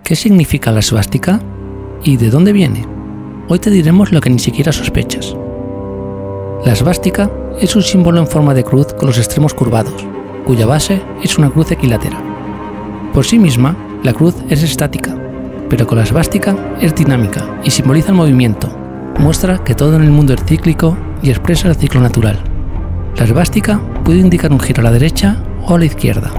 ¿Qué significa la svástica? ¿Y de dónde viene? Hoy te diremos lo que ni siquiera sospechas. La svástica es un símbolo en forma de cruz con los extremos curvados, cuya base es una cruz equilátera. Por sí misma, la cruz es estática, pero con la svástica es dinámica y simboliza el movimiento. Muestra que todo en el mundo es cíclico y expresa el ciclo natural. La svástica puede indicar un giro a la derecha o a la izquierda.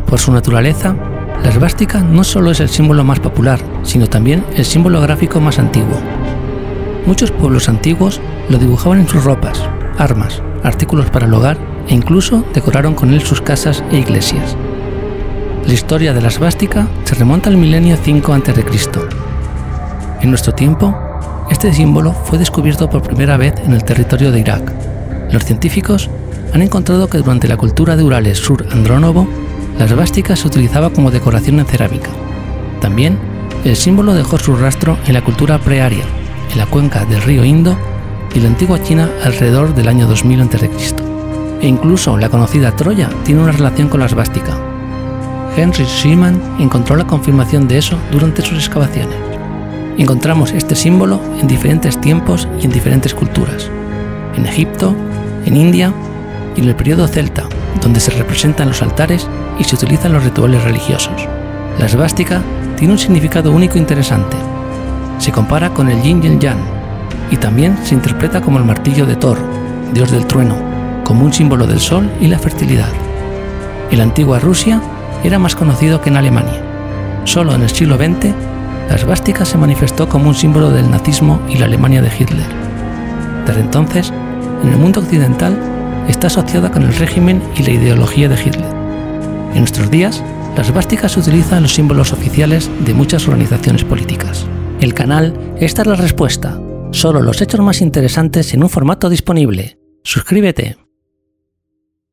Por su naturaleza, la svástica no solo es el símbolo más popular, sino también el símbolo gráfico más antiguo. Muchos pueblos antiguos lo dibujaban en sus ropas, armas, artículos para el hogar e incluso decoraron con él sus casas e iglesias. La historia de la svástica se remonta al milenio 5 a.C. En nuestro tiempo, este símbolo fue descubierto por primera vez en el territorio de Irak. Los científicos han encontrado que durante la cultura de Urales sur-Andrónovo, la svástica se utilizaba como decoración en cerámica. También, el símbolo dejó su rastro en la cultura prearia, en la cuenca del río Indo y la antigua China alrededor del año 2000 a.C. E incluso la conocida Troya tiene una relación con la svástica. Henry Schliemann encontró la confirmación de eso durante sus excavaciones. Encontramos este símbolo en diferentes tiempos y en diferentes culturas. En Egipto, en India y en el periodo celta, donde se representan los altares y se utilizan los rituales religiosos. La svástica tiene un significado único e interesante. Se compara con el yin y el yang, y también se interpreta como el martillo de Thor, dios del trueno, como un símbolo del sol y la fertilidad. En la antigua Rusia era más conocido que en Alemania. Solo en el siglo XX, la svástica se manifestó como un símbolo del nazismo y la Alemania de Hitler. Desde entonces, en el mundo occidental, está asociada con el régimen y la ideología de Hitler. En nuestros días, la svástica se utiliza en los símbolos oficiales de muchas organizaciones políticas. El canal Esta es la respuesta. Solo los hechos más interesantes en un formato disponible. ¡Suscríbete!